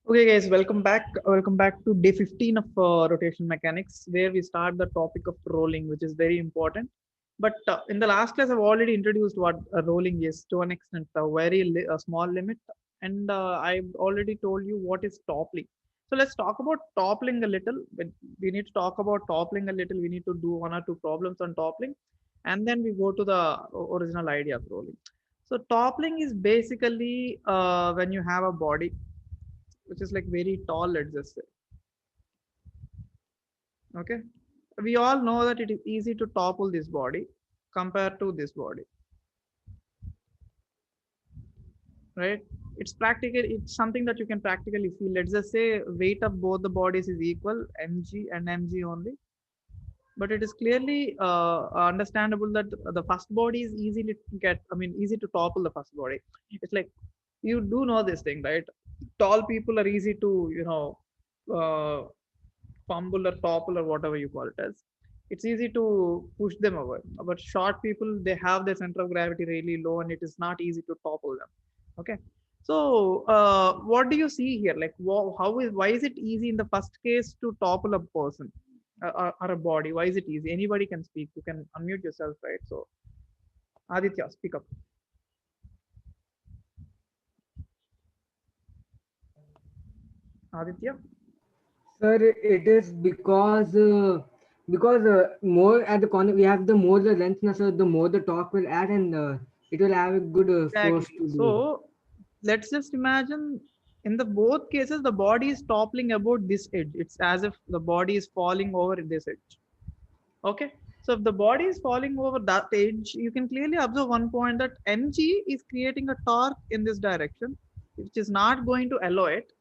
Okay, guys, welcome back. Welcome back to day 15 of rotation mechanics, where we start the topic of rolling, which is very important. But in the last class, I've already introduced what rolling is to an extent, a small limit, and I've already told you what is toppling. So let's talk about toppling a little. We need to talk about toppling a little. We need to do one or two problems on toppling, and then we go to the original idea of rolling. So toppling is basically when you have a body which is like very tall, let's just say. Okay. We all know that it is easy to topple this body compared to this body, right? It's practical, it's something that you can practically feel. Let's just say weight of both the bodies is equal, mg and mg only. But it is clearly understandable that the first body is easily to get, I mean, easy to topple the first body. It's like, you do know this thing, right? Tall people are easy to, uh, fumble or topple or whatever you call it as. It's easy to push them away. But short people, they have their center of gravity really low, and it is not easy to topple them. Okay. So, what do you see here? Like, why is it easy in the first case to topple a person or a body? Why is it easy? Anybody can speak. You can unmute yourself, right? So, Aditya, speak up. Aditya. Sir, it is because more at the corner we have the more the length, na, sir, the more the torque will add, and it will have a good force Exactly. to do it. So let's just imagine in the both cases the body is toppling about this edge. It's as if the body is falling over this edge. Okay. So if the body is falling over that edge, you can clearly observe one point that mg is creating a torque in this direction, which is not going to allow it.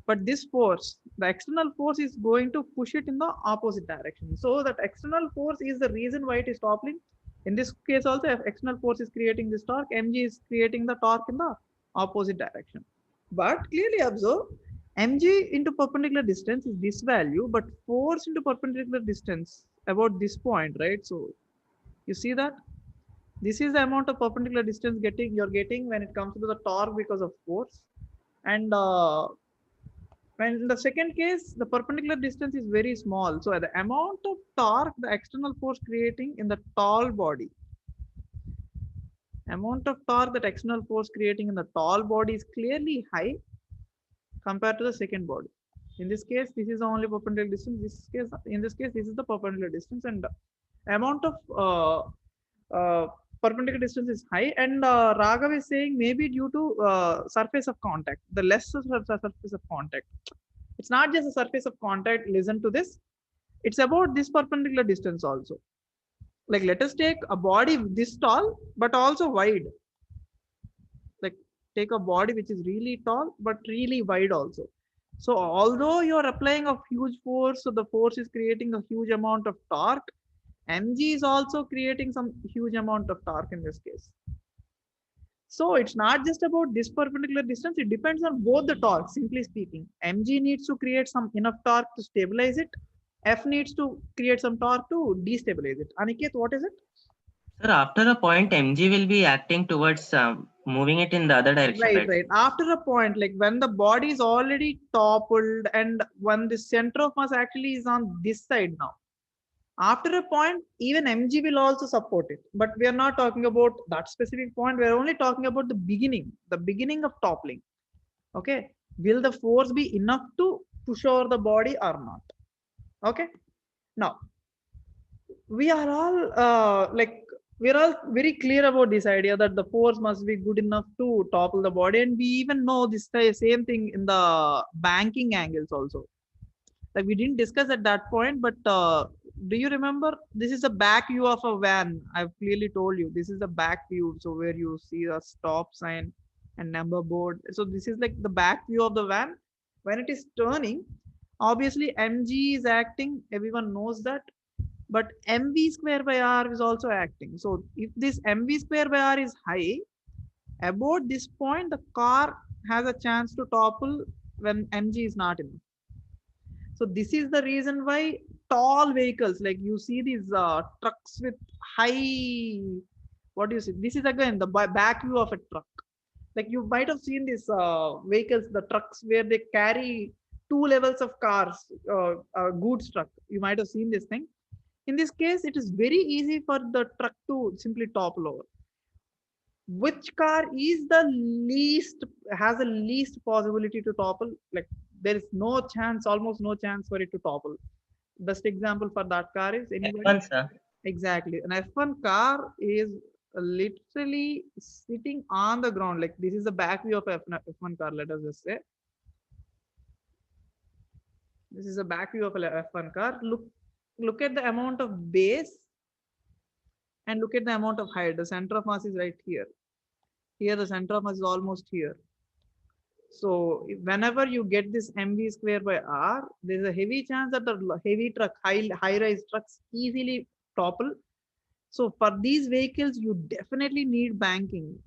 But this force, the external force, is going to push it in the opposite direction. So that external force is the reason why it is toppling. In this case also, if external force is creating this torque, mg is creating the torque in the opposite direction. But clearly observe, mg into perpendicular distance is this value, but force into perpendicular distance about this point, right? So you see that this is the amount of perpendicular distance you're getting when it comes to the torque because of force. And when in the second case, the perpendicular distance is very small. So the amount of torque the external force creating in the tall body, amount of torque that external force creating in the tall body is clearly high compared to the second body. In this case, this is the only perpendicular distance. In this case, this is the perpendicular distance, and amount of perpendicular distance is high. And Raghav is saying maybe due to surface of contact, the less surface of contact. It's not just a surface of contact. Listen to this. It's about this perpendicular distance also. Like, let us take a body this tall but also wide. Like, take a body which is really tall but really wide also. So although you're applying a huge force, so the force is creating a huge amount of torque, mg is also creating some huge amount of torque in this case. So it's not just about this perpendicular distance, it depends on both the torque. Simply speaking, mg needs to create some enough torque to stabilize it, f needs to create some torque to destabilize it. Aniket, what is it? Sir, after a point, mg will be acting towards moving it in the other direction, Right, right? right. After a point, like when the body is already toppled and when the center of mass actually is on this side now, after a point, even mg will also support it. But we are not talking about that specific point. We are only talking about the beginning of toppling. Okay. Will the force be enough to push over the body or not? Okay. Now, we are all we're all very clear about this idea that the force must be good enough to topple the body, and we even know this same thing in the banking angles also. Like, we didn't discuss at that point, but do you remember, this is a back view of a van. I've clearly told you this is the back view, so where you see a stop sign and number board. So this is like the back view of the van. When it is turning, obviously mg is acting, everyone knows that, but mv square by r is also acting. So if this mv square by r is high, about this point the car has a chance to topple when mg is not enough. So this is the reason why tall vehicles, like you see these trucks with high, what do you see? This is again the back view of a truck. Like you might have seen these vehicles, the trucks where they carry two levels of cars, goods truck. You might have seen this thing. In this case, it is very easy for the truck to simply topple over. Which car is the least, has the least possibility to topple? Like there is no chance, almost no chance for it to topple. Best example for that car is anybody? F1, sir. Exactly. An F1 car is literally sitting on the ground. Like this is the back view of F1 car, let us just say. This is a back view of a F1 car. Look at the amount of base and look at the amount of height. The center of mass is right here. Here the center of mass is almost here. So whenever you get this mv square by r, there's a heavy chance that the heavy truck, high-rise trucks easily topple. So for these vehicles, you definitely need banking.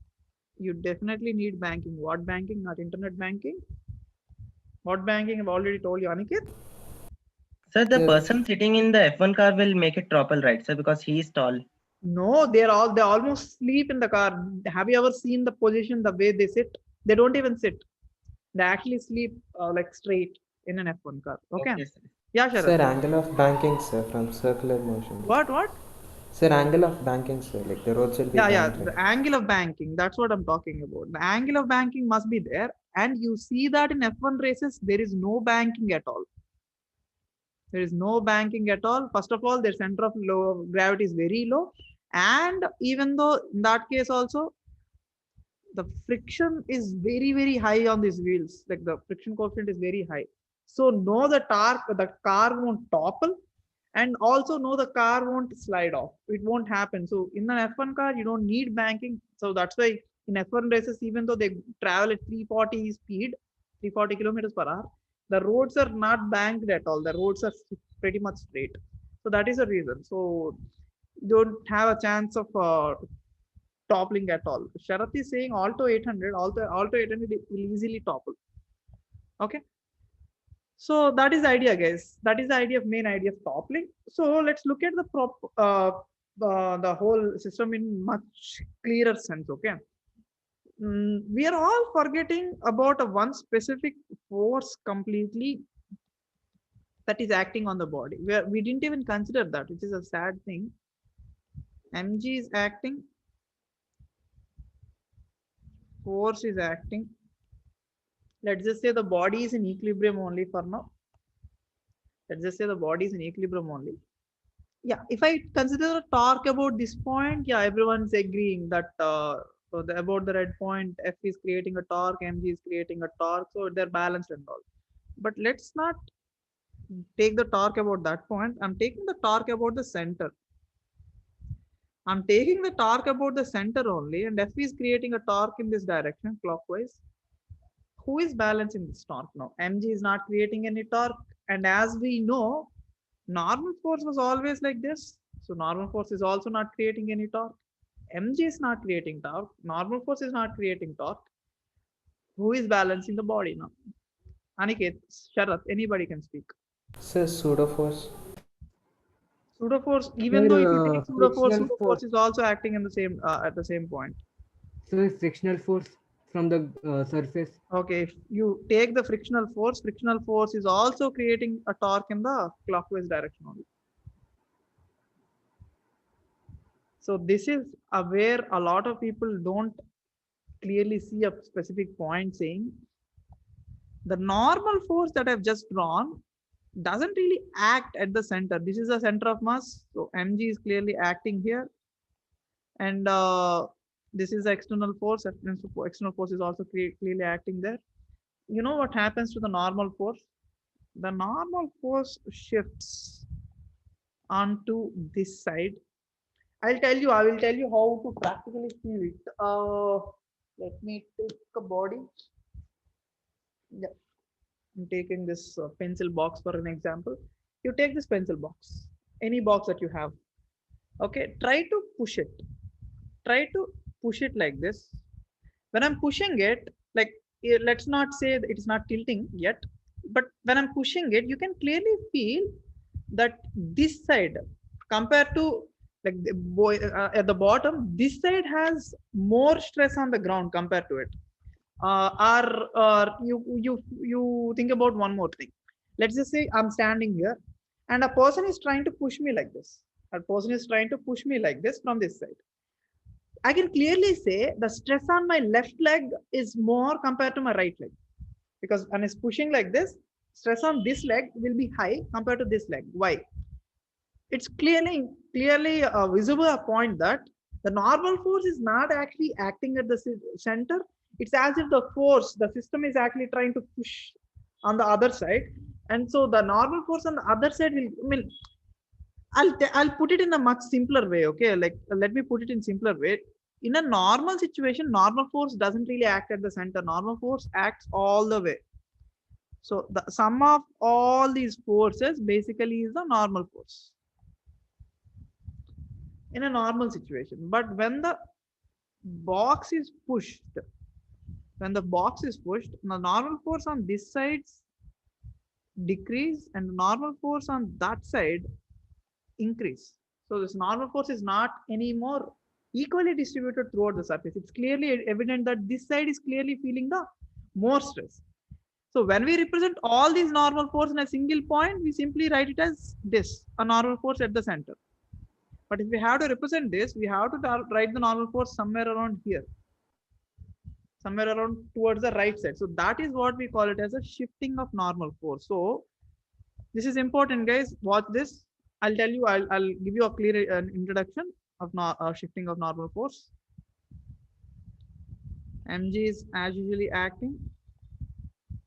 You definitely need banking. What banking? Not internet banking. What banking? I've already told you, Aniket. Sir, the person sitting in the F1 car will make it topple, right, sir? Because he is tall. No, they almost sleep in the car. Have you ever seen the position, the way they sit? They don't even sit. They actually sleep like straight in an F1 car. Okay. Sir. Yeah, Sharat. Sir, angle of banking, sir, from circular motion. What? Sir, angle of banking, sir, like the roads will be Yeah. banked, The right? angle of banking. That's what I'm talking about. The angle of banking must be there. And you see that in F1 races, there is no banking at all. There is no banking at all. First of all, their center of low gravity is very low. And even though in that case also, the friction is very, very high on these wheels. Like the friction coefficient is very high. So no, the car won't topple. And also no, the car won't slide off. It won't happen. So in an F1 car, you don't need banking. So that's why in F1 races, even though they travel at 340 speed, 340 kilometers per hour, the roads are not banked at all. The roads are pretty much straight. So that is the reason. So you don't have a chance of toppling at all. Sharath is saying Alto 800, Alto 800 will easily topple. Okay. So that is the idea, guys. That is the idea of main idea of toppling. So let's look at the whole system in much clearer sense. Okay. We are all forgetting about a one specific force completely that is acting on the body. We didn't even consider that, which is a sad thing. Mg is acting, force is acting. Let's just say the body is in equilibrium only for now. Let's just say the body is in equilibrium only. Yeah, if I consider the torque about this point, yeah, everyone's agreeing that about the red point, F is creating a torque, mg is creating a torque, so they're balanced and all. But let's not take the torque about that point. I'm taking the torque about the center. I'm taking the torque about the center only, and F is creating a torque in this direction clockwise. Who is balancing this torque now? Mg is not creating any torque, and as we know, normal force was always like this. So normal force is also not creating any torque. Mg is not creating torque. Normal force is not creating torque. Who is balancing the body now? Aniket, Sharath, anybody can speak. Sir, pseudo force. Pseudo force, even though if you take pseudo Frictional force is also acting in the same at the same point. So frictional force from the surface. Okay, if you take the frictional force is also creating a torque in the clockwise direction only. So this is where a lot of people don't clearly see a specific point, saying the normal force that I've just drawn doesn't really act at the center. This is the center of mass. So mg is clearly acting here. And this is the external force. External force is also clearly acting there. You know what happens to the normal force? The normal force shifts onto this side. I will tell you how to practically feel it. Let me take a body. Yeah. I'm taking this pencil box for an example. You take this pencil box, any box that you have. Okay, try to push it. Try to push it like this. When I'm pushing it, like let's not say that it is not tilting yet, but when I'm pushing it, you can clearly feel that this side compared to like the boy at the bottom, this side has more stress on the ground compared to it. or you think about one more thing. Let's just say I'm standing here and a person is trying to push me like this. A person is trying to push me like this from this side. I can clearly say the stress on my left leg is more compared to my right leg, because when it's pushing like this, stress on this leg will be high compared to this leg. Why? It's clearly visible a point that the normal force is not actually acting at the center. It's as if the force, the system is actually trying to push on the other side, and so the normal force on the other side will, I mean, I'll put it in a much simpler way. Okay, like let me put it in simpler way. In a normal situation, normal force doesn't really act at the center. Normal force acts all the way. So the sum of all these forces basically is the normal force in a normal situation. But when the box is pushed, the normal force on this side decrease and the normal force on that side increase. So this normal force is not anymore equally distributed throughout the surface. It's clearly evident that this side is clearly feeling the more stress. So when we represent all these normal force in a single point, we simply write it as this, a normal force at the center. But if we have to represent this, we have to write the normal force somewhere around here, somewhere around towards the right side. So that is what we call it as a shifting of normal force. So this is important, guys. Watch this. I'll tell you, I'll give you a clear introduction of shifting of normal force. Mg is as usually acting.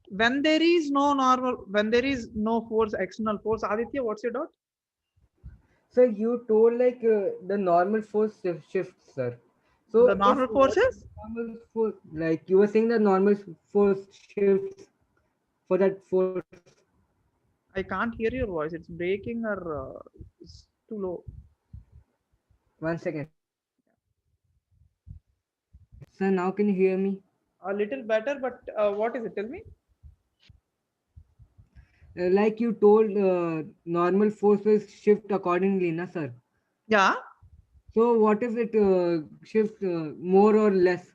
When there is no force, external force, Aditya, what's your doubt? So you told like the normal force shifts, sir. So The if normal forces? normal force, like you were saying, the normal force shifts for that force. I can't hear your voice. It's breaking or it's too low. 1 second. Sir, now can you hear me? A little better, but what is it? Tell me. Like you told, normal force will shift accordingly, na sir. Yeah, So what if it shifts more or less?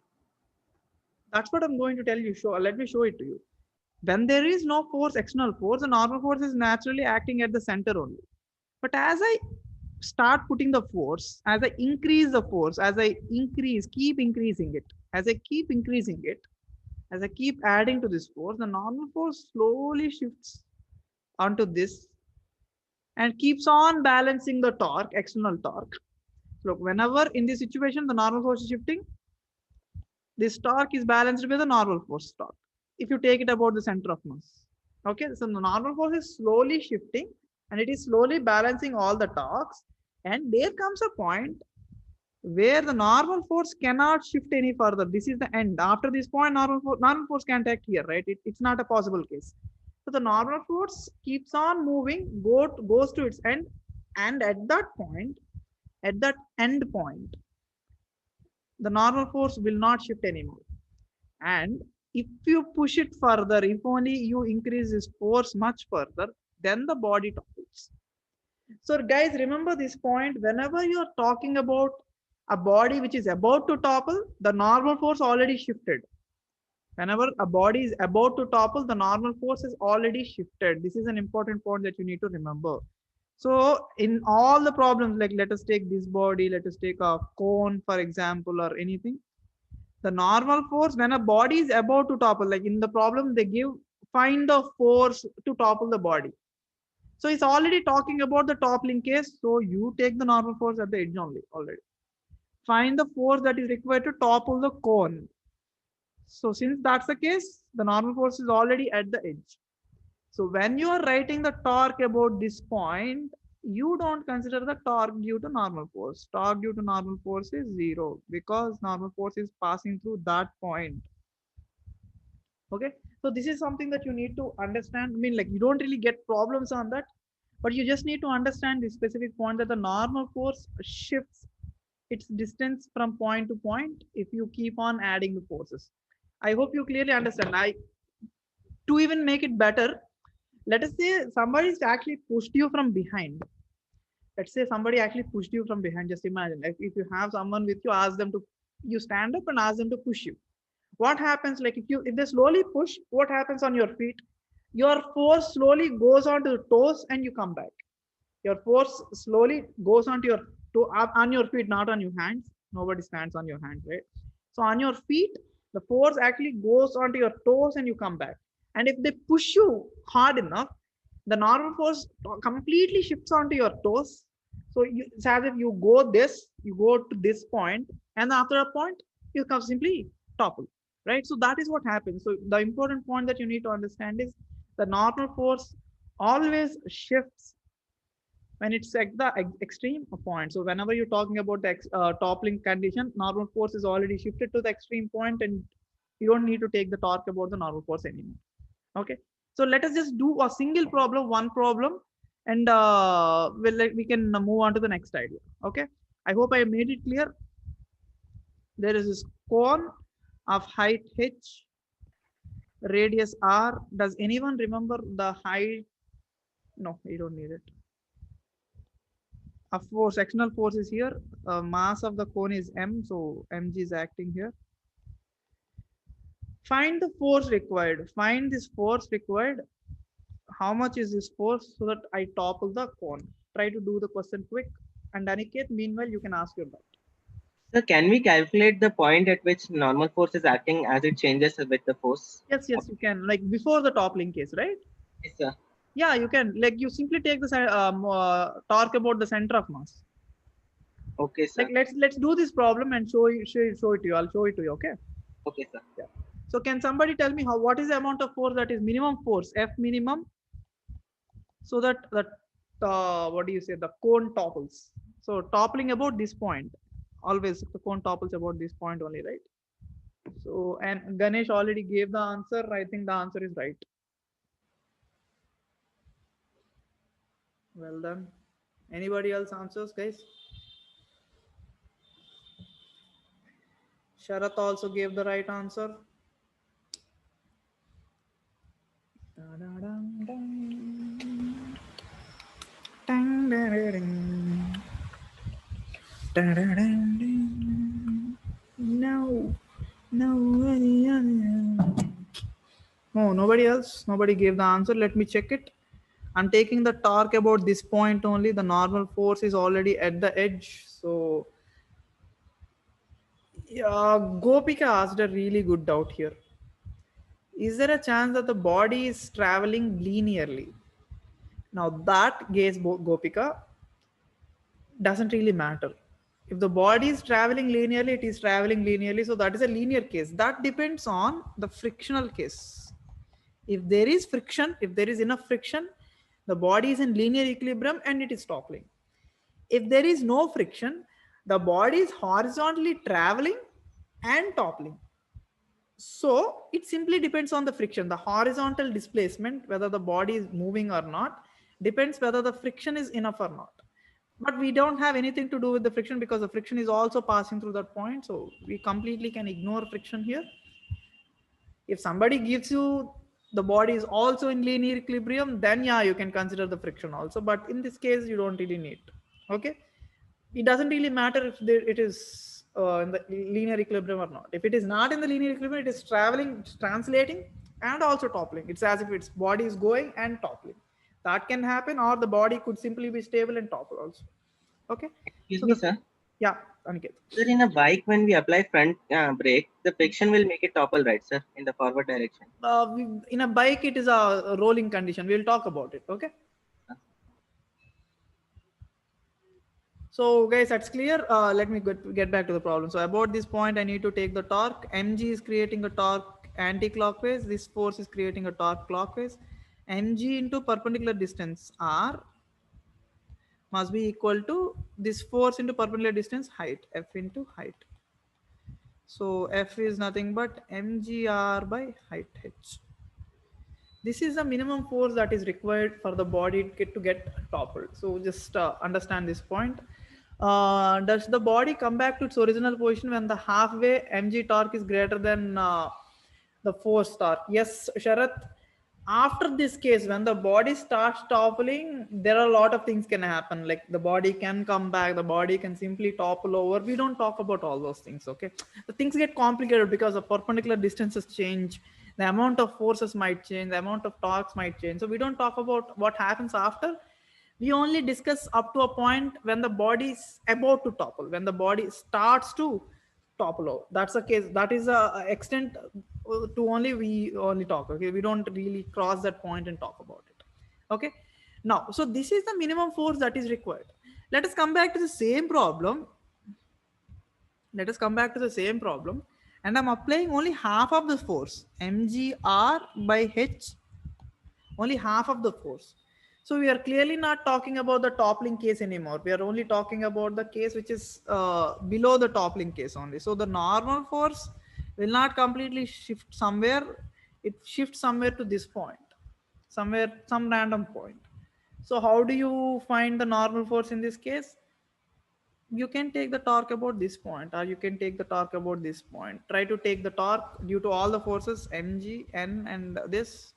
that's what I'm going to tell you. Let me show it to you. When there is no force, external force, the normal force is naturally acting at the center only. But as I start putting the force, as I increase the force, keep increasing it, as I keep increasing it, as I keep adding to this force, the normal force slowly shifts onto this and keeps on balancing the torque, external torque. Look, whenever in this situation, the normal force is shifting, this torque is balanced by the normal force torque. If you take it about the center of mass. Okay, so the normal force is slowly shifting and it is slowly balancing all the torques. And there comes a point where the normal force cannot shift any further. This is the end. After this point, normal force can't act here, right? It's not a possible case. So the normal force keeps on moving, goes to its end, and at that point, at that end point, the normal force will not shift anymore. And if you push it further, if only you increase this force much further, then the body topples. So guys, remember this point. Whenever you are talking about a body which is about to topple, the normal force already shifted. Whenever a body is about to topple, the normal force is already shifted. This is an important point that you need to remember. So in all the problems, like let us take this body, let us take a cone, for example, or anything. The normal force when a body is about to topple, like in the problem, they give find the force to topple the body. So it's already talking about the toppling case. So you take the normal force at the edge only already. Find the force that is required to topple the cone. So since that's the case, the normal force is already at the edge. So when you are writing the torque about this point, you don't consider the torque due to normal force. Torque due to normal force is 0 because normal force is passing through that point. Okay, so this is something that you need to understand. I mean, like you don't really get problems on that, but you just need to understand this specific point that the normal force shifts its distance from point to point if you keep on adding the forces. I hope you clearly understand. To even make it better, let us say somebody's actually pushed you from behind. Let's say somebody actually pushed you from behind. Just imagine if you have someone with you, ask them to, you stand up and ask them to push you. what happens, like if they slowly push, what happens on your feet? Your force slowly goes onto the toes and you come back. Your force slowly goes onto your toe, on your feet, not on your hands. Nobody stands on your hands, right? So on your feet, the force actually goes onto your toes and you come back. And if they push you hard enough, the normal force completely shifts onto your toes. So it's as if you go this, you go to this point, and after a point you come simply topple, right? So that is what happens. So the important point that you need to understand is the normal force always shifts when it's at the extreme point. So whenever you're talking about the toppling condition, normal force is already shifted to the extreme point, and you don't need to take the torque about the normal force anymore. Okay, so let us just do a single problem, one problem, and we can move on to the next idea. Okay, I hope I made it clear. There is this cone of height h, radius r. Does anyone remember the height? No, you don't need it. Of course, sectional force is here. Mass of the cone is m, so mg is acting here. Find the force required. Find this force required. How much is this force so that I topple the cone? Try to do the question quick. And Aniket, meanwhile, you can ask your doubt. So can we calculate the point at which normal force is acting as it changes with the force? Yes, you can. Like before the toppling case, right? Yes, sir. Yeah, you can. Like you simply take the torque about the center of mass. Okay, sir. Like let's do this problem and show it to you. I'll show it to you. Okay. Okay, sir. Yeah. So can somebody tell me what is the amount of force that is minimum force, F minimum, so that what do you say, the cone topples? So toppling about this point, always the cone topples about this point only, right? So, and Ganesh already gave the answer. I think the answer is right. Well done. Anybody else answers, guys? Sharath also gave the right answer. No, nobody else. No, nobody else. Nobody gave the answer. Let me check it. I'm taking the torque about this point only. The normal force is already at the edge. So, yeah, Gopika asked a really good doubt here. Is there a chance that the body is traveling linearly? Now, that case, Gopika, doesn't really matter. If the body is traveling linearly, it is traveling linearly. So that is a linear case. That depends on the frictional case. If there is friction, if there is enough friction, the body is in linear equilibrium and it is toppling. If there is no friction, the body is horizontally traveling and toppling. So it simply depends on the friction. The horizontal displacement, whether the body is moving or not, depends whether the friction is enough or not. But we don't have anything to do with the friction because the friction is also passing through that point. So we completely can ignore friction here. If somebody gives you the body is also in linear equilibrium, then yeah, you can consider the friction also. But in this case, you don't really need. Okay. It doesn't really matter if it is in the linear equilibrium or not. If it is not in the linear equilibrium, it is traveling, it's translating and also toppling. It's as if its body is going and toppling. That can happen, or the body could simply be stable and topple also. Okay. Excuse me, sir. Yeah, Aniket. Sir, in a bike, when we apply front brake, the friction will make it topple, right, sir, in the forward direction? In a bike, it is a rolling condition. We'll talk about it. Okay. So guys, that's clear. Let me get back to the problem. So about this point, I need to take the torque. Mg is creating a torque anti-clockwise. This force is creating a torque clockwise. Mg into perpendicular distance r must be equal to this force into perpendicular distance height, F into height. So F is nothing but mgr by height h. This is the minimum force that is required for the body to get toppled. So just understand this point. Does the body come back to its original position when the halfway mg torque is greater than the force torque? Yes, Sharath. After this case, when the body starts toppling, there are a lot of things can happen. Like the body can come back, the body can simply topple over. We don't talk about all those things, okay? The things get complicated because the perpendicular distances change, the amount of forces might change, the amount of torques might change. So we don't talk about what happens after. We only discuss up to a point when the body is about to topple, when the body starts to topple over. That's the case. That is a extent to only we only talk. Okay, we don't really cross that point and talk about it. Okay, now so this is the minimum force that is required. Let us come back to the same problem. Let us come back to the same problem, and I'm applying only half of the force, mgr by h, only half of the force. So we are clearly not talking about the toppling case anymore. We are only talking about the case which is below the toppling case only. So the normal force will not completely shift somewhere. It shifts somewhere to this point, somewhere, some random point. So how do you find the normal force in this case? You can take the torque about this point, or you can take the torque about this point. Try to take the torque due to all the forces mg, n, and this.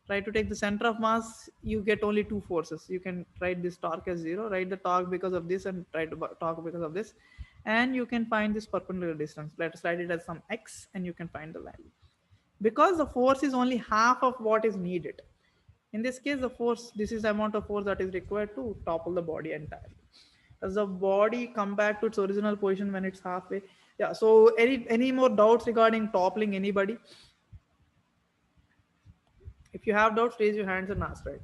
Try to take the center of mass. You get only two forces. You can write this torque as 0, write the torque because of this, and try to torque because of this, and you can find this perpendicular distance. Let's write it as some x, and you can find the value. Because the force is only half of what is needed. In this case, the force, this is the amount of force that is required to topple the body entirely. Does the body come back to its original position when it's halfway? Yeah. So any more doubts regarding toppling, anybody? If you have doubts, raise your hands and ask, right?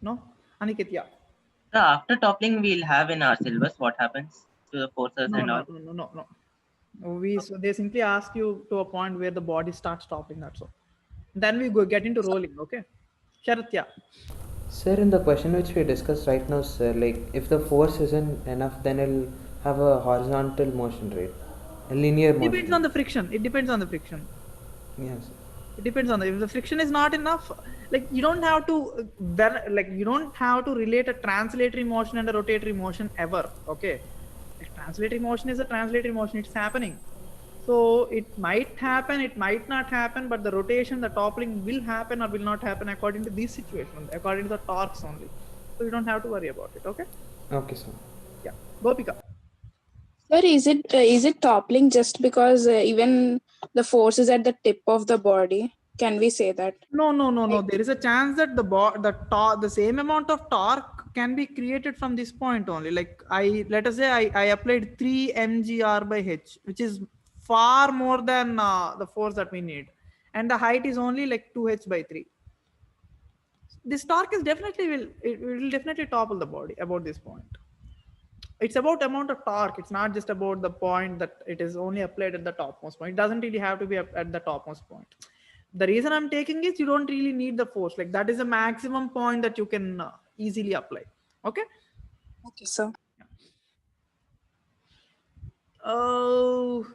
No? Aniket, yeah. So after toppling, we'll have in our syllabus what happens to the forces No, and no, all. no, no, no, no. So they simply ask you to a point where the body starts toppling, that's all. Then we go get into rolling, okay? Sharath, yeah. Sir, in the question which we discussed right now, sir, like if the force isn't enough, then it'll have a horizontal motion rate, a linear It depends motion. on the friction. It depends on the friction. Yes. It depends on if the friction is not enough. Like you don't have to you don't have to relate a translatory motion and a rotatory motion ever. Okay, a translatory motion is a translatory motion. It's happening. So it might happen, it might not happen, but the rotation, the toppling will happen or will not happen according to this situation, according to the torques only. So you don't have to worry about it. Okay. Okay, sir. Yeah. Gopika. Sir, is it toppling just because even the force is at the tip of the body? Can we say that? No, no, no, no. There is a chance that the same amount of torque can be created from this point only. Like let us say I applied 3 mgr by h, which is far more than the force that we need, and the height is only like 2h by 3. This torque is it will definitely topple the body about this point. It's about amount of torque. It's not just about the point that it is only applied at the topmost point. It doesn't really have to be at the topmost point. The reason I'm taking is you don't really need the force. Like that is a maximum point that you can easily apply. Okay. Okay, sir. Oh,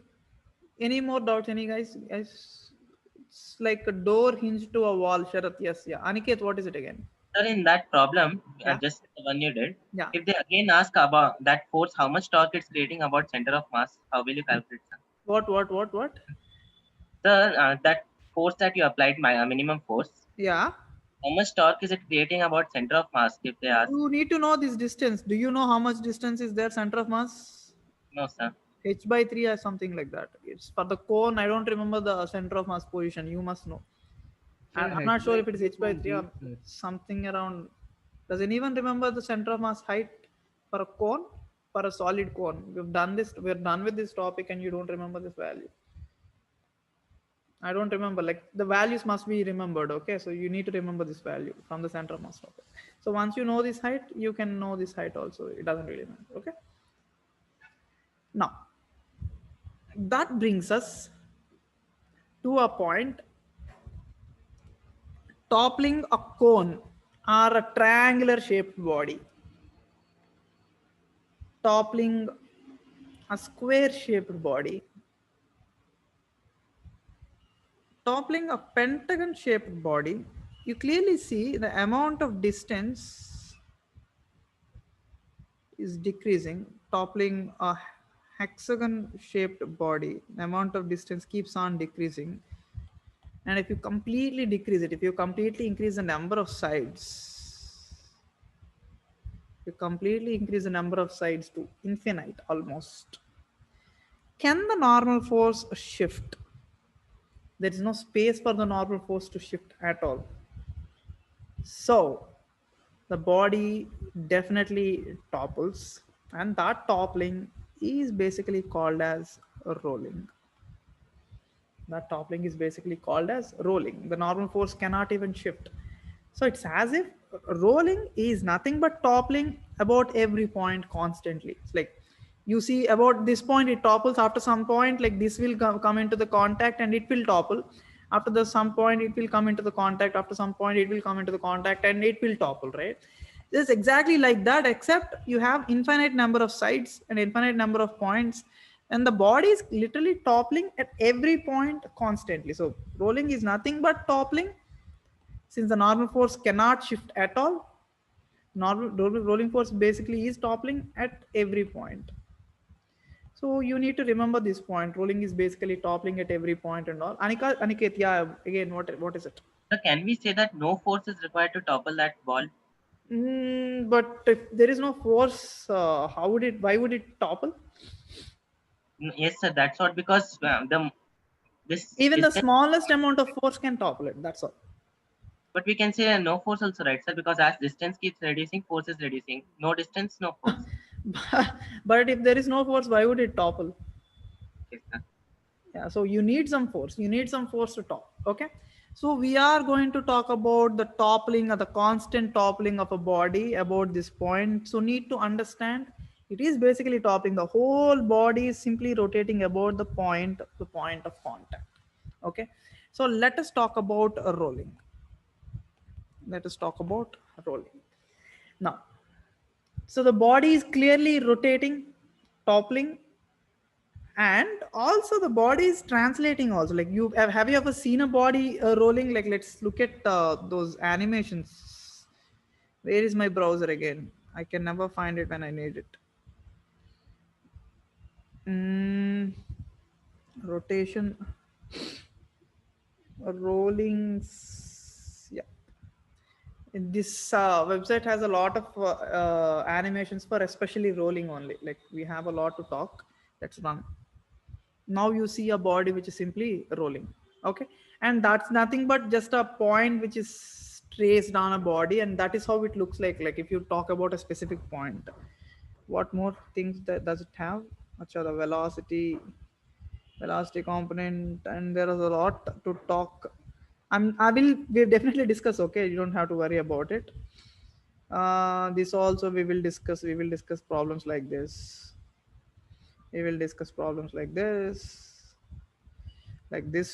any more doubts? Any guys? It's like a door hinged to a wall. Sharath, yes, yeah. Aniket, what is it again? Sir, in that problem, Yeah. just the one you did, Yeah. if they again ask about that force, how much torque it's creating about center of mass, how will you calculate, sir? What? Sir, that force that you applied, my minimum force, Yeah. how much torque is it creating about center of mass if they ask? You need to know this distance. Do you know how much distance is there center of mass? No, sir. H by 3 or something like that. It's for the cone. I don't remember the center of mass position. You must know. I'm not sure if it is H by 3 or something around. Does anyone remember the center of mass height for a cone? For a solid cone. We've done this. We're done with this topic and you don't remember this value. I don't remember. Like the values must be remembered. Okay. So you need to remember this value from the center of mass topic. So once you know this height, you can know this height also. It doesn't really matter. Okay. Now, that brings us to a point. Toppling a cone or a triangular shaped body, toppling a square shaped body, toppling a pentagon shaped body, you clearly see the amount of distance is decreasing. Toppling a hexagon shaped body, the amount of distance keeps on decreasing. And if you completely decrease it, if you completely increase the number of sides, you completely increase the number of sides to infinite almost, can the normal force shift? There is no space for the normal force to shift at all. So the body definitely topples, and that toppling is basically called as rolling. That toppling is basically called as rolling. The normal force cannot even shift. So it's as if rolling is nothing but toppling about every point constantly. It's like you see about this point, it topples after some point, like this will come into the contact and it will topple. After the some point, it will come into the contact. After some point, it will come into the contact and it will topple, right? It's exactly like that, except you have infinite number of sides and infinite number of points, and the body is literally toppling at every point constantly. So rolling is nothing but toppling, since the normal force cannot shift at all. Normal rolling force basically is toppling at every point. So you need to remember this point. Rolling is basically toppling at every point and all. Aniket, yeah, again, what is it? So can we say that no force is required to topple that ball? But if there is no force, how would it? Why would it topple? Yes, sir. That's what, because this Even the distance, smallest amount of force can topple it. That's all. but we can say no force also, right, sir? Because as distance keeps reducing, force is reducing. No distance, no force. But if there is no force, why would it topple? Yes, sir. Yeah, so you need some force. You need some force to top. Okay. So we are going to talk about the toppling or the constant toppling of a body about this point. So need to understand it is basically toppling. The whole body is simply rotating about the point of contact. Okay. So let us talk about rolling. Let us talk about rolling. Now, so the body is clearly rotating, toppling, and also the body is translating also. Like have you ever seen a body rolling? Like let's look at those animations. Where is my browser again? I can never find it when I need it. Rotation, rolling. Yeah, this website has a lot of animations for especially rolling only. Like we have a lot to talk. Let's run. Now you see a body which is simply rolling. Okay, and that's nothing but just a point which is traced on a body, and that is how it looks like if you talk about a specific point. What more things that does it have? Acha, the velocity component, and there is a lot to talk. We'll definitely discuss. Okay, you don't have to worry about it. This also we will discuss problems like this. We will discuss problems like this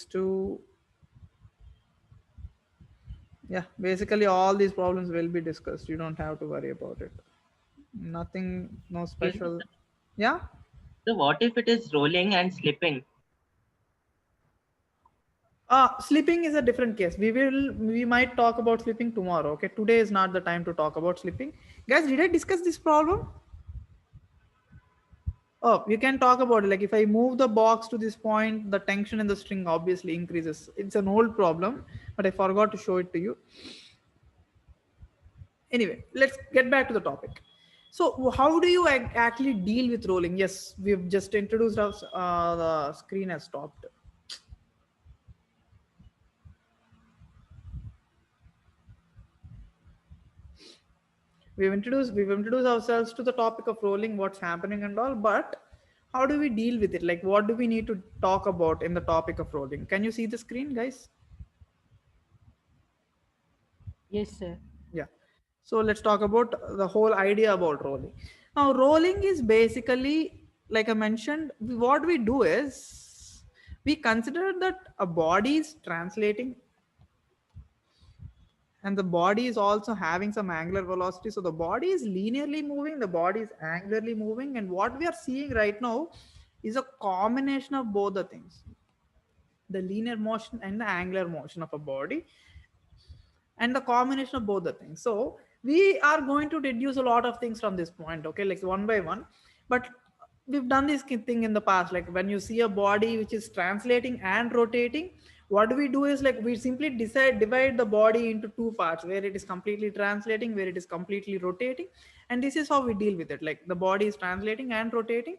too. Yeah, basically all these problems will be discussed. You don't have to worry about it. Nothing, no Excuse me, special. sir. Yeah. So what if it is rolling and slipping? Sleeping is a different case. We might talk about sleeping tomorrow. Okay, today is not the time to talk about sleeping. Guys, did I discuss this problem? Oh, you can talk about it. Like if I move the box to this point, the tension in the string obviously increases. It's an old problem, but I forgot to show it to you. Anyway, let's get back to the topic. So how do you actually deal with rolling? Yes, we've just introduced us. The screen has stopped. We've introduced ourselves to the topic of rolling, what's happening and all, but how do we deal with it? Like what do we need to talk about in the topic of rolling? Can you see the screen, guys? Yes, sir. Yeah. So let's talk about the whole idea about rolling. Now, rolling is basically, like I mentioned, what we do is we consider that a body is translating and the body is also having some angular velocity. So the body is linearly moving, the body is angularly moving, and what we are seeing right now is a combination of both the things, the linear motion and the angular motion of a body, and the combination of both the things. So we are going to deduce a lot of things from this point, okay, like one by one. But we've done this thing in the past. Like when you see a body which is translating and rotating, what do we do is like we simply divide the body into two parts, where it is completely translating, where it is completely rotating. And this is how we deal with it. Like the body is translating and rotating.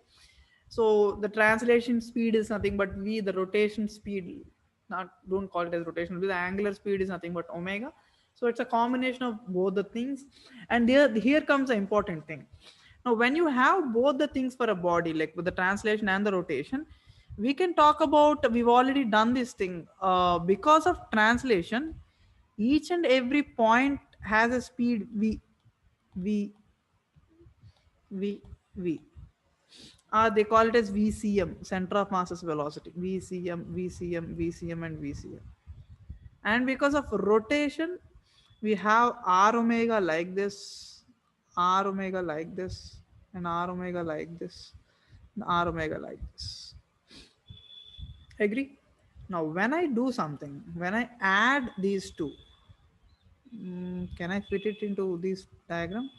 So the translation speed is nothing but v, the rotation speed, not, don't call it as rotational, the angular speed is nothing but omega. So it's a combination of both the things. And here comes the important thing. Now, when you have both the things for a body, like with the translation and the rotation, we can talk about, we've already done this thing. Because of translation, each and every point has a speed v, v, v. They call it as VCM, center of masses velocity. VCM, VCM, VCM, and VCM. And because of rotation, we have R omega like this, R omega like this, and R omega like this, and R omega like this. Agree? Now, when I do something, when I add these two, can I fit it into this diagram?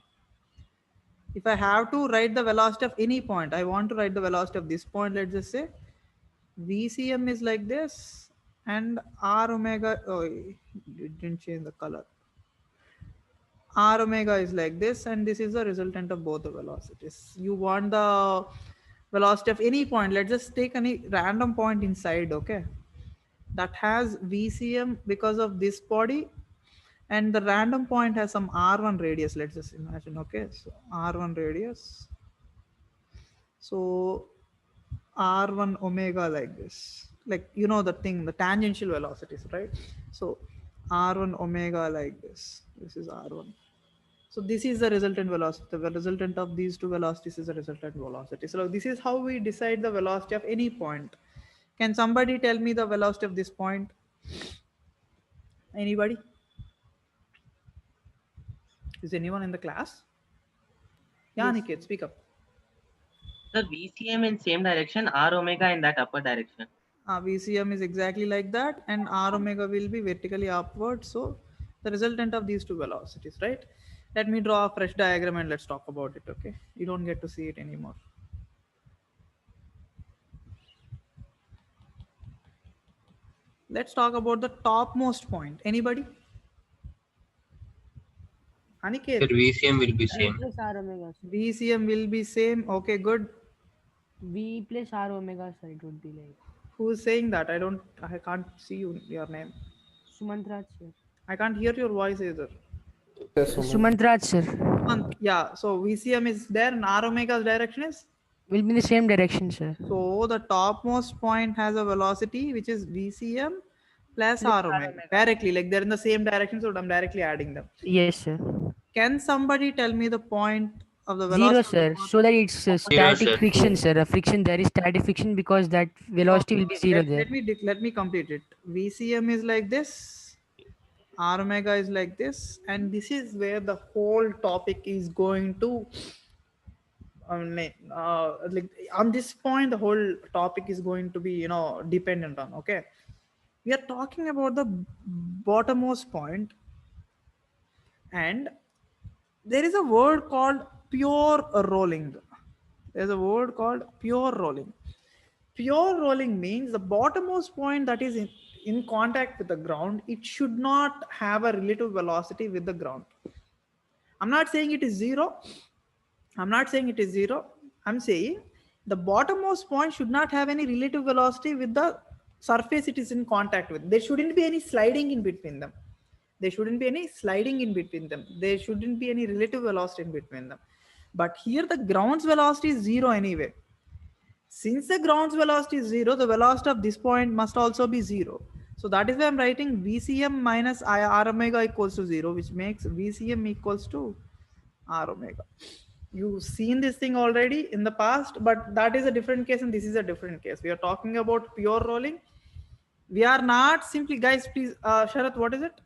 If I have to write the velocity of any point, I want to write the velocity of this point, let's just say VCM is like this, and R omega, oh, it didn't change the color. R omega is like this, and this is the resultant of both the velocities. You want the velocity of any point, let's just take any random point inside, okay? That has VCM because of this body, and the random point has some R1 radius, let's just imagine, okay? So R1 radius. So R1 omega like this, like, you know, the thing, the tangential velocities, right? So R1 omega like this is R1. So this is the resultant velocity. The resultant of these two velocities is the resultant velocity. So this is how we decide the velocity of any point. Can somebody tell me the velocity of this point? Anybody? Is anyone in the class? Yeah, Yes. Niket, speak up. The VCM in same direction, R omega in that upper direction. VCM is exactly like that, and R omega will be vertically upward. So the resultant of these two velocities, right? Let me draw a fresh diagram and let's talk about it, okay? You don't get to see it anymore. Let's talk about the topmost point. Anybody? Sir, Aniket, VCM will be V same. plus R omega. Sir. VCM will be same. Okay, good. V plus R omega, sir, it would be like. Who's saying that? I can't see your name. Sumantraj, sir. I can't hear your voice either. Sumantraj, sir. Yeah, so VCM is there and R omega's direction is? Will be in the same direction, sir. So the topmost point has a velocity which is VCM plus R omega. Directly, like they're in the same direction, so I'm directly adding them. Yes, sir. Can somebody tell me the point of the Zero, velocity? sir. So that it's static sir. friction, sir. A friction, there is static friction because that velocity will be zero there. Let me complete it. VCM is like this, R omega is like this, and this is where the whole topic is going to. Like on this point, the whole topic is going to be, you know, dependent on. Okay, we are talking about the bottommost point, and there is a word called pure rolling. There's a word called pure rolling. Pure rolling means the bottommost point that is in contact with the ground, it should not have a relative velocity with the ground. I'm not saying it is zero. I'm not saying it is zero. I'm saying the bottommost point should not have any relative velocity with the surface it is in contact with. There shouldn't be any sliding in between them. There shouldn't be any sliding in between them. There shouldn't be any relative velocity in between them. But here the ground's velocity is zero anyway. Since the ground's velocity is zero, the velocity of this point must also be zero. So that is why I'm writing VCM minus R omega equals to zero, which makes VCM equals to R omega. You've seen this thing already in the past, but that is a different case and this is a different case. We are talking about pure rolling. We are not simply, guys, please, Sharath, what is it?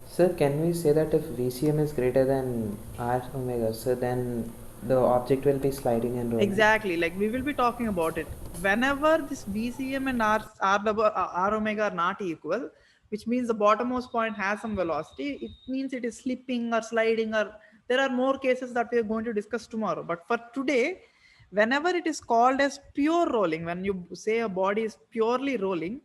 Sir, can we say that if VCM is greater than R omega, so then the object will be sliding and rolling? Exactly, like we will be talking about it. Whenever this VCM and R omega are not equal, which means the bottommost point has some velocity, it means it is slipping or sliding, or there are more cases that we are going to discuss tomorrow. But for today, Whenever it is called as pure rolling, when you say a body is purely rolling,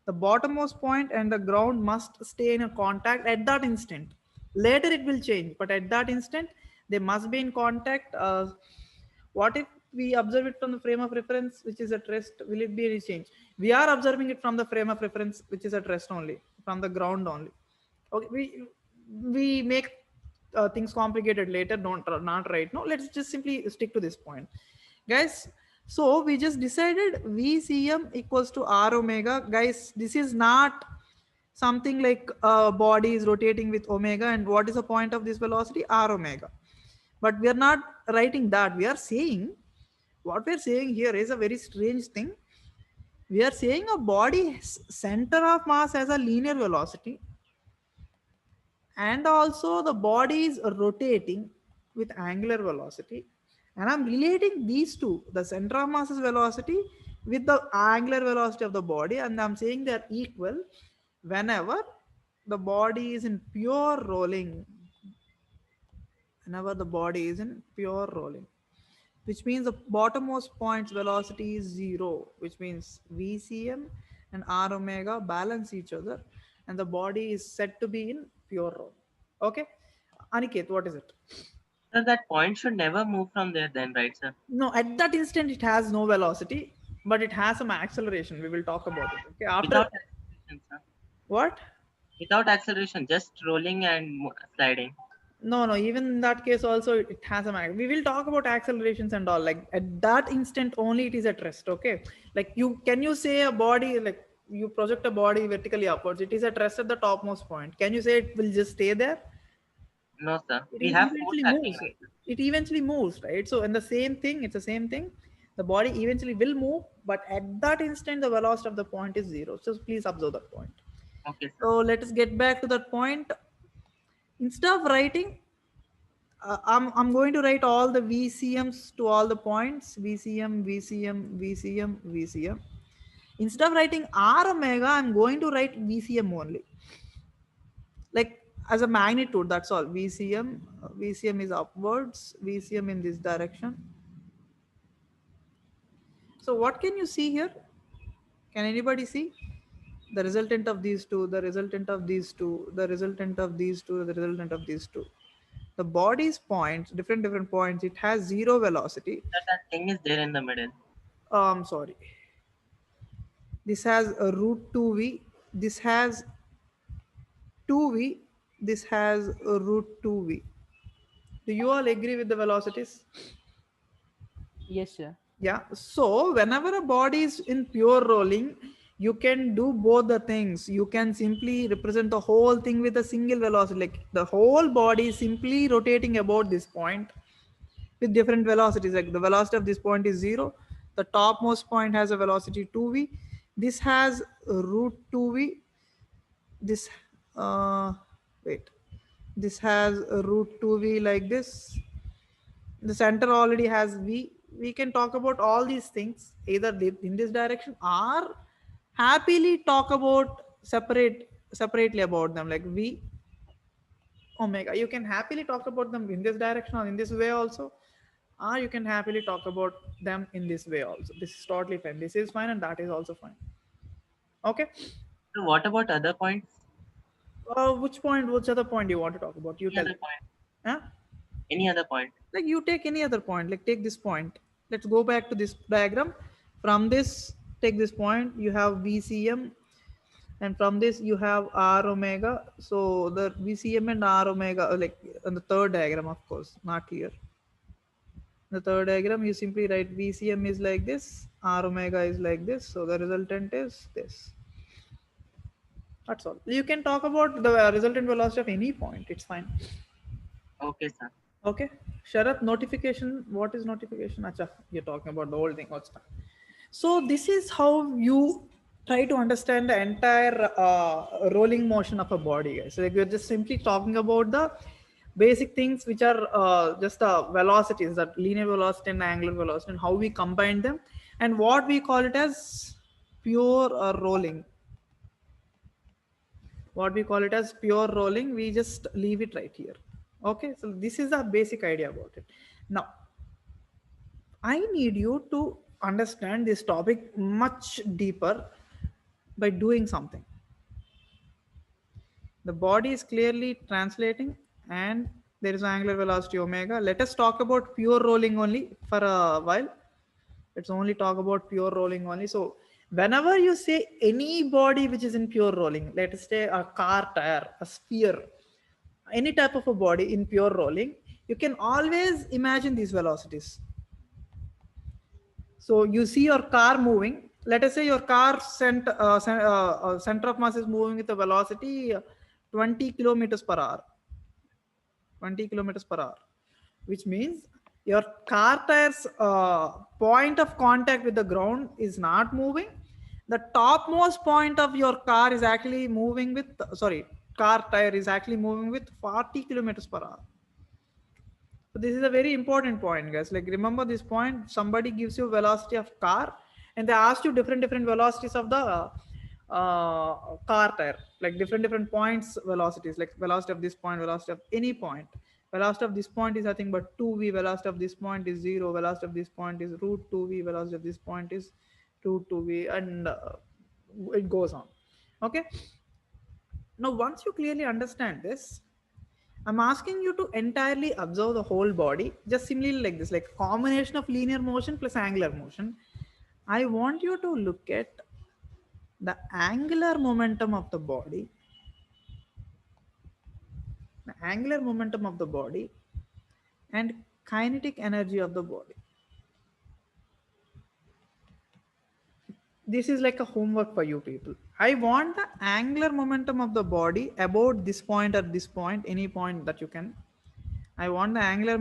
the bottommost point and the ground must stay in a contact at that instant. Later it will change, but at that instant they must be in contact. What if we observe it from the frame of reference, which is at rest? Will it be any change? We are observing it from the frame of reference, which is at rest only, from the ground only. Okay, we make things complicated later. Don't not right now. Let's just simply stick to this point, guys. So we just decided VCM equals to R omega, guys. This is not something like a body is rotating with omega, and what is the point of this velocity? R omega. But we are not writing that. We are saying, what we are saying here is a very strange thing. We are saying a body center of mass has a linear velocity, and also the body is rotating with angular velocity, and I'm relating these two, the center of mass's velocity with the angular velocity of the body, and I'm saying they're equal whenever the body is in pure rolling. Whenever the body is in pure rolling, which means the bottommost point's velocity is 0, which means VCM and R omega balance each other, and the body is said to be in pure roll. Okay, Aniket, what is it? So that point should never move from there then, right, sir? No, at that instant it has no velocity, but it has some acceleration. We will talk about it. Okay, after Without acceleration, sir. what? Without acceleration, just rolling and sliding. No, even in that case also it has a we will talk about accelerations and all. Like at that instant only it is at rest. Okay, like you say a body, like you project a body vertically upwards, it is at rest at the topmost point. Can you say it will just stay there? No, sir. It We have force eventually acting, moves. right? It eventually moves, right? So, and the same thing, it's the same thing. The body eventually will move, but at that instant, the velocity of the point is 0. So please observe that point. Okay, sir. So let us get back to that point. Instead of writing, I'm going to write all the VCMs to all the points. VCM, VCM, VCM, VCM. Instead of writing R omega, I'm going to write VCM only. Like as a magnitude, that's all. VCM is upwards, VCM in this direction. So what can you see here? Can anybody see? The resultant of these two, the resultant of these two, the resultant of these two, the resultant of these two. The body's points, different points, it has 0 velocity. That thing is there in the middle. Sorry. This has a root 2v. This has 2v. This has a root 2v. Do you all agree with the velocities? Yes, sir. Yeah. So whenever a body is in pure rolling, you can do both the things. You can simply represent the whole thing with a single velocity. Like the whole body is simply rotating about this point with different velocities. Like the velocity of this point is 0. The topmost point has a velocity 2v. This has root 2v. This wait. This has a root 2v like this. The center already has v. We can talk about all these things either in this direction or happily talk about separately about them, like v omega. You can happily talk about them in this direction or in this way also, or you can happily talk about them in this way also. This is totally fine. This is fine and that is also fine. Okay. So what about other points? Which other point do you want to talk about? You Any tell other me. point? Huh? Any other point? Like you take any other point, like take this point. Let's go back to this diagram. From this, take this point, you have VCM, and from this you have R omega. So the VCM and R omega, like on the third diagram, of course, not here. The third diagram, you simply write VCM is like this, R omega is like this. So the resultant is this. That's all. You can talk about the resultant velocity of any point. It's fine. Okay, sir. Okay. Sharath, notification. What is notification? Acha, you're talking about the whole thing. What's that? So this is how you try to understand the entire rolling motion of a body, guys. So like we're just simply talking about the basic things which are just the velocities, that linear velocity and angular velocity, and how we combine them, and what we call it as pure rolling. What we call it as pure rolling, we just leave it right here. Okay, so this is the basic idea about it. Now I need you to understand this topic much deeper by doing something. The body is clearly translating and there is angular velocity omega. Let us talk about pure rolling only for a while. Let's only talk about pure rolling only. So whenever you say any body which is in pure rolling, let us say a car tire, a sphere, any type of a body in pure rolling, you can always imagine these velocities. So you see your car moving. Let us say your car center of mass is moving with a velocity 20 kilometers per hour. 20 kilometers per hour, which means your car tire's point of contact with the ground is not moving. The topmost point of your car is actually moving with, sorry, car tire is actually moving with 40 kilometers per hour. So this is a very important point, guys. Like remember this point. Somebody gives you velocity of car, and they ask you different velocities of the car tire, like different points velocities, like velocity of this point, velocity of any point. Velocity of this point is nothing but 2v. Velocity of this point is 0. Velocity of this point is root 2v. Velocity of this point is root 2v, and it goes on. Okay. Now, once you clearly understand this, I'm asking you to entirely observe the whole body, just similarly like this, like combination of linear motion plus angular motion. I want you to look at the angular momentum of the body, and kinetic energy of the body. This is like a homework for you people. I want the angular momentum of the body about this point or this point, any point that you can. I want the angular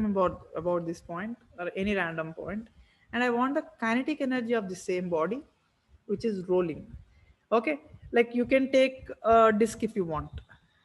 about this point or any random point, and I want the kinetic energy of the same body, which is rolling. Okay, like you can take a disk if you want,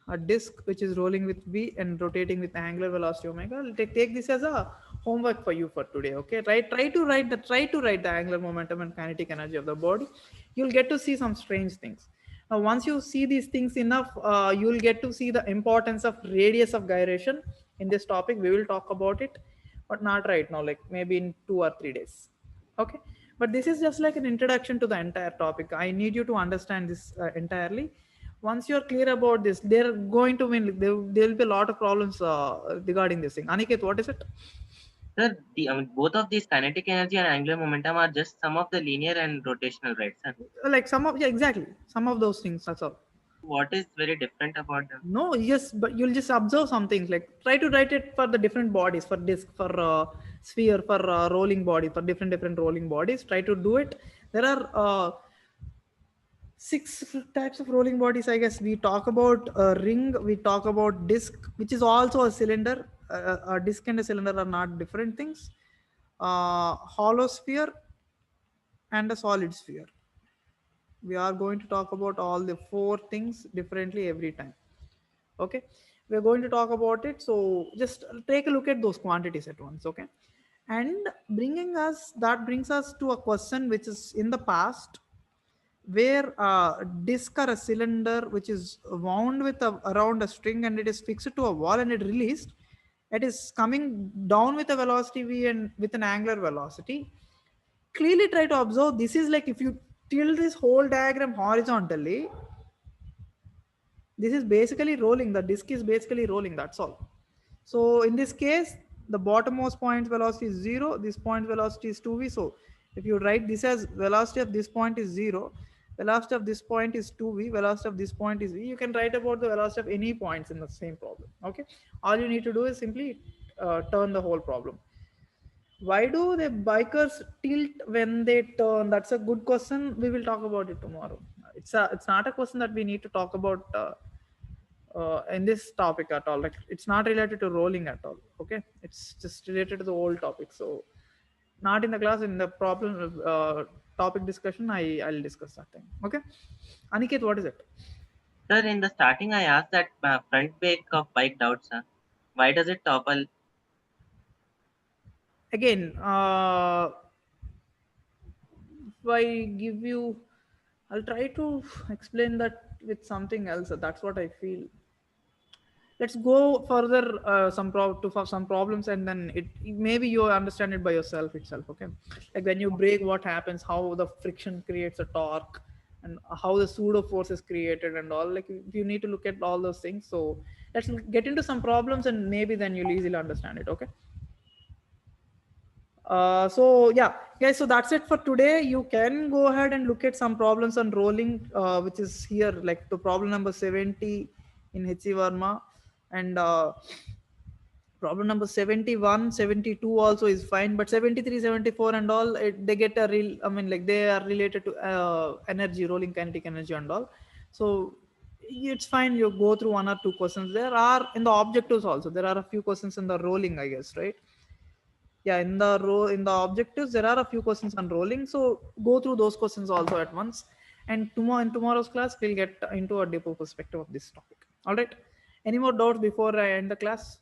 a disk which is rolling with v and rotating with angular velocity omega. I'll take this as a homework for you for today. Okay, right? Try to write the angular momentum and kinetic energy of the body. You'll get to see some strange things. Now, once you see these things enough, you'll get to see the importance of radius of gyration in this topic. We will talk about it, but not right now, like maybe in 2 or 3 days. Okay, but this is just like an introduction to the entire topic. I need you to understand this entirely. Once you're clear about this, they're going to win. There will be a lot of problems regarding this thing. Aniket, what is it? Sir, both of these kinetic energy and angular momentum are just some of the linear and rotational, right, sir? Like some of, yeah, exactly, some of those things, that's all. What is very different about them? No, yes, but you'll just observe some things. Like try to write it for the different bodies, for disk, for sphere, for rolling body, for different rolling bodies. Try to do it. There are 6 types of rolling bodies, I guess. We talk about a ring, we talk about disc, which is also a cylinder. A disc and a cylinder are not different things. Hollow sphere and a solid sphere. We are going to talk about all the 4 things differently every time. Okay, we're going to talk about it. So just take a look at those quantities at once. Okay, and that brings us to a question which is in the past, where a disc or a cylinder which is wound with around a string and it is fixed to a wall and it released, it is coming down with a velocity v and with an angular velocity. Clearly try to observe. This is like if you tilt this whole diagram horizontally, this is basically rolling. The disk is basically rolling, that's all. So in this case, the bottommost point velocity is 0, this point velocity is 2v. So if you write this as velocity of this point is 0, velocity of this point is 2v, velocity of this point is v, you can write about the velocity of any points in the same problem. Okay, all you need to do is simply turn the whole problem. Why do the bikers tilt when they turn? That's a good question. We will talk about it tomorrow. It's not a question that we need to talk about in this topic at all. Like it's not related to rolling at all. Okay, it's just related to the whole topic. So not in the class, in the problem topic discussion, I'll discuss that thing. Okay, Aniket, what is it? Sir, in the starting, I asked that front brake of bike out, sir. Why does it topple? Again, if I give you, I'll try to explain that with something else. That's what I feel. let's go further for some problems, and then maybe you understand it by yourself itself. Okay, like when you break, what happens, how the friction creates a torque, and how the pseudo force is created and all. Like you need to look at all those things. So let's get into some problems, and maybe then you'll easily understand it. Okay. So yeah, guys, so that's it for today. You can go ahead and look at some problems on rolling, which is here, like the problem number 70 in HC Verma, and problem number 71, 72 also is fine, but 73, 74 and all, they get a real, I mean, like they are related to energy, rolling kinetic energy and all. So it's fine. You go through one or two questions. There are in the objectives also, there are a few questions in the rolling, I guess, right? Yeah, in the objectives there are a few questions on rolling, so go through those questions also at once, and in tomorrow's class we'll get into a deeper perspective of this topic. All right, any more doubts before I end the class?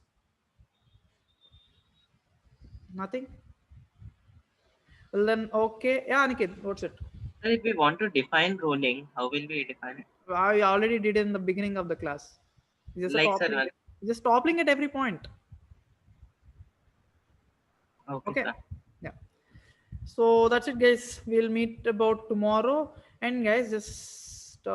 Nothing? Well then, okay, yeah, Aniket, what's it? So if we want to define rolling, how will we define it? I already did in the beginning of the class. It's just a Like, sir, toppling, just toppling at every point. okay, Okay, sir. yeah. So that's it, guys. We'll meet about tomorrow, and guys, just